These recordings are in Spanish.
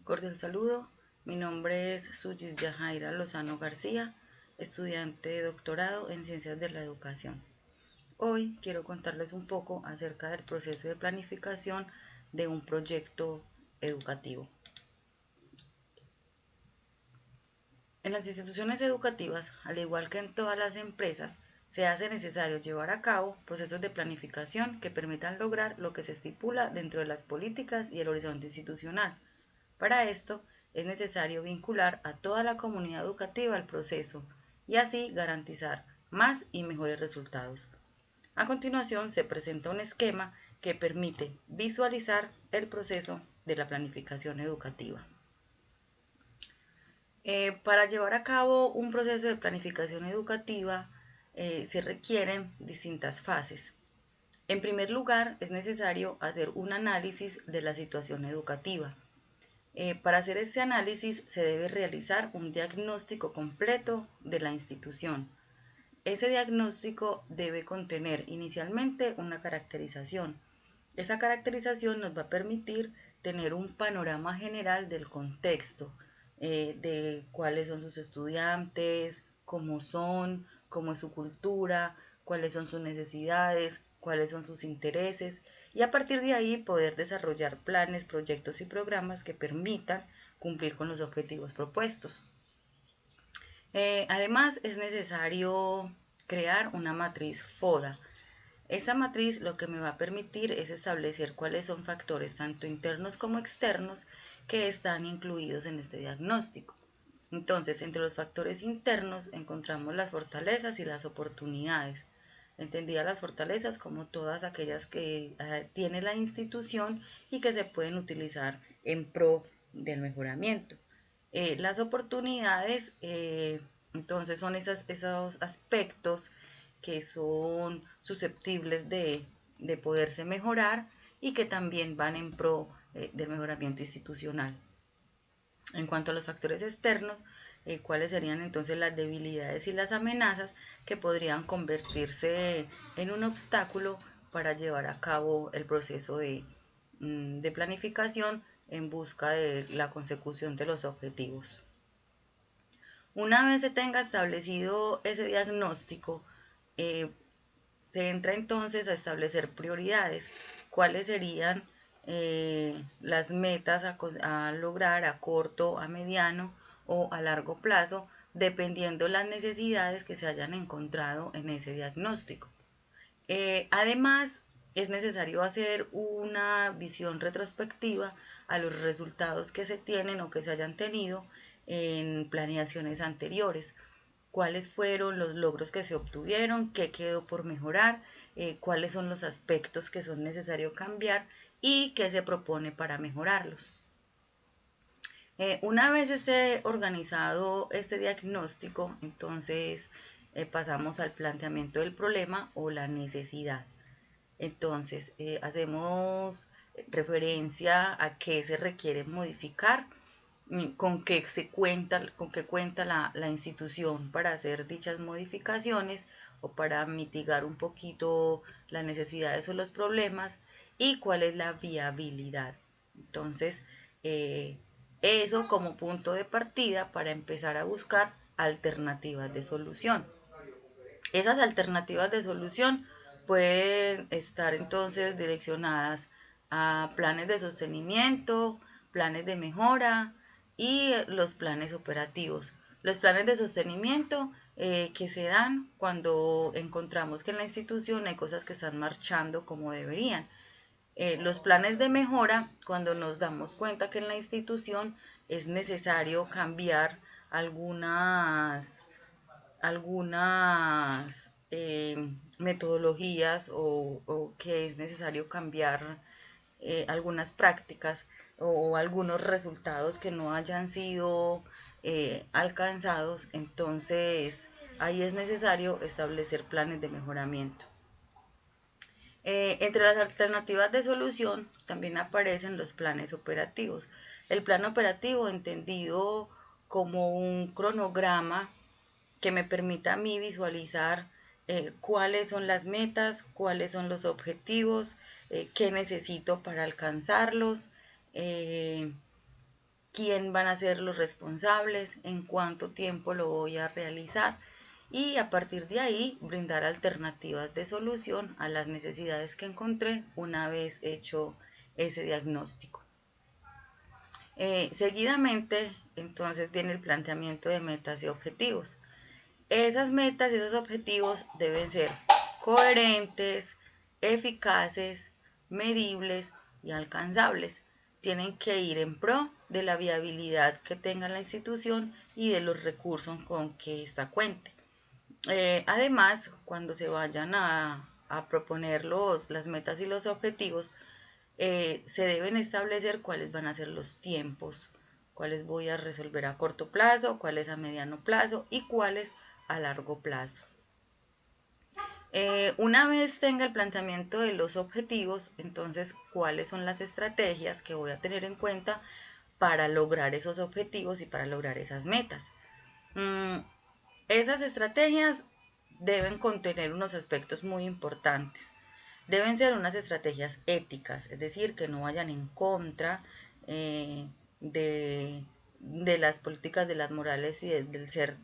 Cordial saludo, mi nombre es Suyis Yajaira Lozano García, estudiante de doctorado en Ciencias de la Educación. Hoy quiero contarles un poco acerca del proceso de planificación de un proyecto educativo. En las instituciones educativas, al igual que en todas las empresas, se hace necesario llevar a cabo procesos de planificación que permitan lograr lo que se estipula dentro de las políticas y el horizonte institucional. Para esto, es necesario vincular a toda la comunidad educativa al proceso y así garantizar más y mejores resultados. A continuación, se presenta un esquema que permite visualizar el proceso de la planificación educativa. Para llevar a cabo un proceso de planificación educativa se requieren distintas fases. En primer lugar, es necesario hacer un análisis de la situación educativa. Para hacer este análisis se debe realizar un diagnóstico completo de la institución. Ese diagnóstico debe contener inicialmente una caracterización. Esa caracterización nos va a permitir tener un panorama general del contexto, de cuáles son sus estudiantes, cómo es su cultura, cuáles son sus necesidades, cuáles son sus intereses, y a partir de ahí poder desarrollar planes, proyectos y programas que permitan cumplir con los objetivos propuestos. Además, es necesario crear una matriz FODA. Esa matriz lo que me va a permitir es establecer cuáles son factores tanto internos como externos que están incluidos en este diagnóstico. Entonces, entre los factores internos encontramos las fortalezas y las oportunidades. Entendidas las fortalezas como todas aquellas que tiene la institución y que se pueden utilizar en pro del mejoramiento. Las oportunidades, entonces, son esos aspectos que son susceptibles de poderse mejorar y que también van en pro del mejoramiento institucional. En cuanto a los factores externos, cuáles serían entonces las debilidades y las amenazas que podrían convertirse en un obstáculo para llevar a cabo el proceso de planificación en busca de la consecución de los objetivos. Una vez se tenga establecido ese diagnóstico, se entra entonces a establecer prioridades. ¿Cuáles serían las metas a lograr a corto, a mediano o a largo plazo, dependiendo las necesidades que se hayan encontrado en ese diagnóstico? Además, es necesario hacer una visión retrospectiva a los resultados que se tienen o que se hayan tenido en planeaciones anteriores. Cuáles fueron los logros que se obtuvieron, qué quedó por mejorar, cuáles son los aspectos que son necesarios cambiar y qué se propone para mejorarlos. Una vez esté organizado este diagnóstico, entonces pasamos al planteamiento del problema o la necesidad. Entonces, hacemos referencia a qué se requiere modificar, con qué cuenta la institución para hacer dichas modificaciones o para mitigar un poquito las necesidades o los problemas y cuál es la viabilidad. Entonces, eso como punto de partida para empezar a buscar alternativas de solución. Esas alternativas de solución pueden estar entonces direccionadas a planes de sostenimiento, planes de mejora y los planes operativos. Los planes de sostenimiento que se dan cuando encontramos que en la institución hay cosas que están marchando como deberían. Los planes de mejora, cuando nos damos cuenta que en la institución es necesario cambiar algunas metodologías o que es necesario cambiar algunas prácticas o algunos resultados que no hayan sido alcanzados, entonces ahí es necesario establecer planes de mejoramiento. Entre las alternativas de solución también aparecen los planes operativos. El plan operativo entendido como un cronograma que me permita a mí visualizar cuáles son las metas, cuáles son los objetivos, qué necesito para alcanzarlos, quién van a ser los responsables, en cuánto tiempo lo voy a realizar y a partir de ahí brindar alternativas de solución a las necesidades que encontré una vez hecho ese diagnóstico. Seguidamente, entonces viene el planteamiento de metas y objetivos. Esas metas y esos objetivos deben ser coherentes, eficaces, medibles y alcanzables. Tienen que ir en pro de la viabilidad que tenga la institución y de los recursos con que ésta cuente. Además, cuando se vayan a proponer las metas y los objetivos, se deben establecer cuáles van a ser los tiempos, cuáles voy a resolver a corto plazo, cuáles a mediano plazo y cuáles a largo plazo. Una vez tenga el planteamiento de los objetivos, entonces, ¿cuáles son las estrategias que voy a tener en cuenta para lograr esos objetivos y para lograr esas metas? Esas estrategias deben contener unos aspectos muy importantes. Deben ser unas estrategias éticas, es decir, que no vayan en contra de las políticas, de las morales y del ser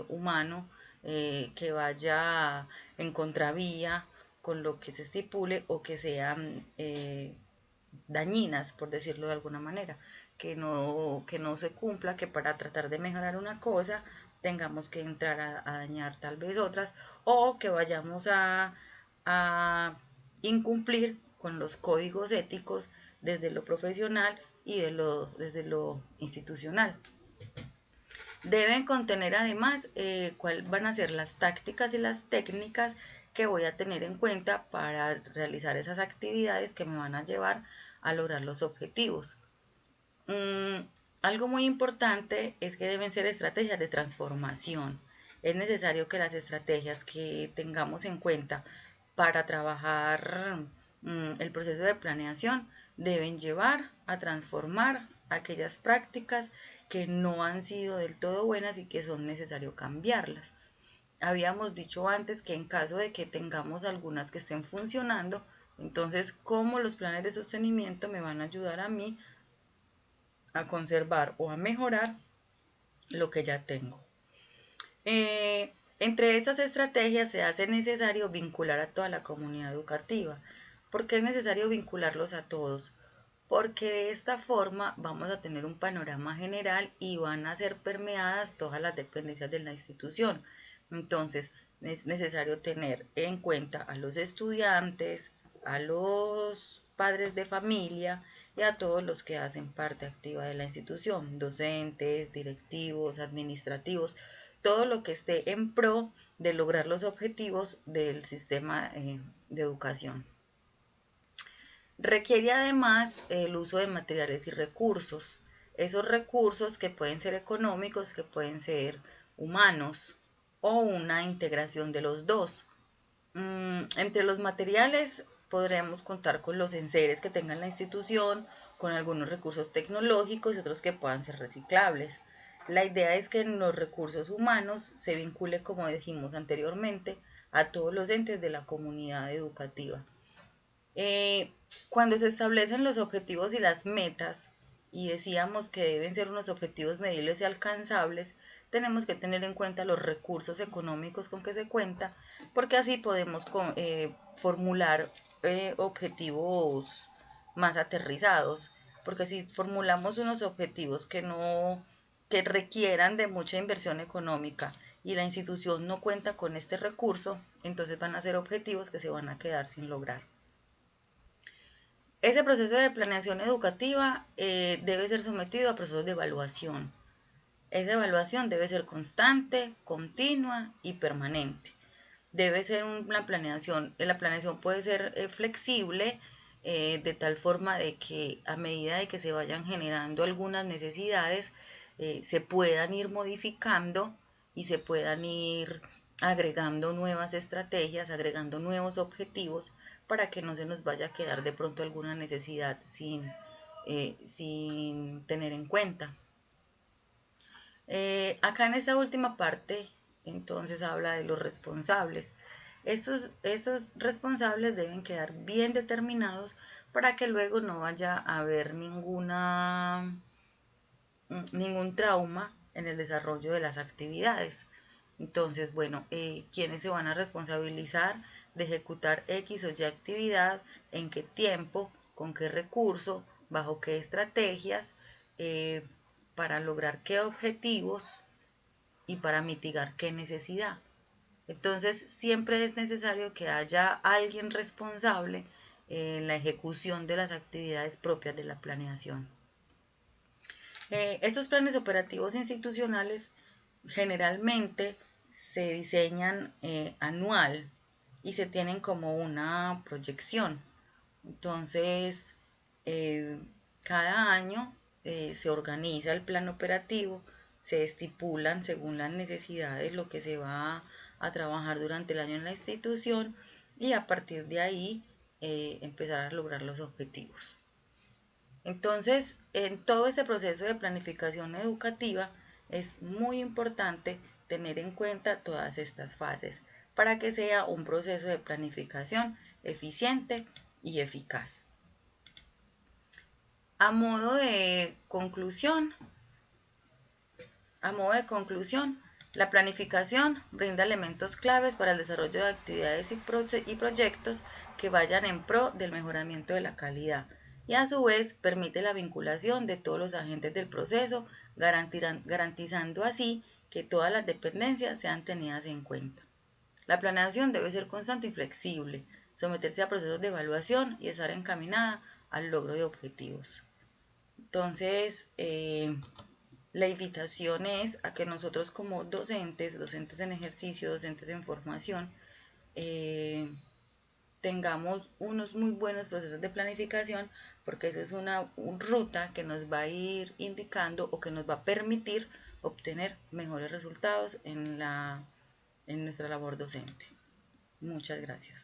humano, que vaya en contravía con lo que se estipule o que sean dañinas, por decirlo de alguna manera, que no se cumpla, que para tratar de mejorar una cosa tengamos que entrar a dañar tal vez otras, o que vayamos a incumplir con los códigos éticos desde lo profesional y desde lo institucional. Deben contener además cuáles van a ser las tácticas y las técnicas que voy a tener en cuenta para realizar esas actividades que me van a llevar a lograr los objetivos. Algo muy importante es que deben ser estrategias de transformación. Es necesario que las estrategias que tengamos en cuenta para trabajar el proceso de planeación deben llevar a transformar aquellas prácticas que no han sido del todo buenas y que son necesario cambiarlas. Habíamos dicho antes que en caso de que tengamos algunas que estén funcionando, entonces cómo los planes de sostenimiento me van a ayudar a mí a conservar o a mejorar lo que ya tengo. Entre estas estrategias se hace necesario vincular a toda la comunidad educativa. ¿Por qué es necesario vincularlos a todos? Porque de esta forma vamos a tener un panorama general y van a ser permeadas todas las dependencias de la institución. Entonces, es necesario tener en cuenta a los estudiantes, a los padres de familia y a todos los que hacen parte activa de la institución, docentes, directivos, administrativos, todo lo que esté en pro de lograr los objetivos del sistema de educación. Requiere además el uso de materiales y recursos. Esos recursos que pueden ser económicos, que pueden ser humanos o una integración de los dos. Entre los materiales podremos contar con los enseres que tenga la institución, con algunos recursos tecnológicos y otros que puedan ser reciclables. La idea es que en los recursos humanos se vincule, como dijimos anteriormente, a todos los entes de la comunidad educativa. Cuando se establecen los objetivos y las metas, y decíamos que deben ser unos objetivos medibles y alcanzables, tenemos que tener en cuenta los recursos económicos con que se cuenta, porque así podemos formular objetivos más aterrizados, porque si formulamos unos objetivos que requieran de mucha inversión económica y la institución no cuenta con este recurso, entonces van a ser objetivos que se van a quedar sin lograr. Ese proceso de planeación educativa debe ser sometido a procesos de evaluación. Esa evaluación debe ser constante, continua y permanente. Debe ser una planeación, la planeación puede ser flexible de tal forma de que a medida de que se vayan generando algunas necesidades, se puedan ir modificando y se puedan ir agregando nuevas estrategias, agregando nuevos objetivos para que no se nos vaya a quedar de pronto alguna necesidad sin tener en cuenta. Acá en esta última parte, entonces habla de los responsables. Esos responsables deben quedar bien determinados para que luego no vaya a haber ninguna ningún trauma en el desarrollo de las actividades. Entonces, bueno, ¿quiénes se van a responsabilizar de ejecutar X o Y actividad? ¿En qué tiempo? ¿Con qué recurso? ¿Bajo qué estrategias? ¿Para lograr qué objetivos? Y para mitigar qué necesidad. Entonces, siempre es necesario que haya alguien responsable en la ejecución de las actividades propias de la planeación. Estos planes operativos institucionales generalmente se diseñan anual y se tienen como una proyección. Entonces, cada año se organiza el plan operativo, se estipulan según las necesidades lo que se va a trabajar durante el año en la institución y a partir de ahí empezar a lograr los objetivos. Entonces, en todo este proceso de planificación educativa es muy importante tener en cuenta todas estas fases para que sea un proceso de planificación eficiente y eficaz. A modo de conclusión, la planificación brinda elementos claves para el desarrollo de actividades y proyectos que vayan en pro del mejoramiento de la calidad y a su vez permite la vinculación de todos los agentes del proceso, garantizando así que todas las dependencias sean tenidas en cuenta. La planeación debe ser constante y flexible, someterse a procesos de evaluación y estar encaminada al logro de objetivos. Entonces, la invitación es a que nosotros como docentes en ejercicio, docentes en formación, tengamos unos muy buenos procesos de planificación, porque eso es una ruta que nos va a ir indicando o que nos va a permitir obtener mejores resultados en nuestra labor docente. Muchas gracias.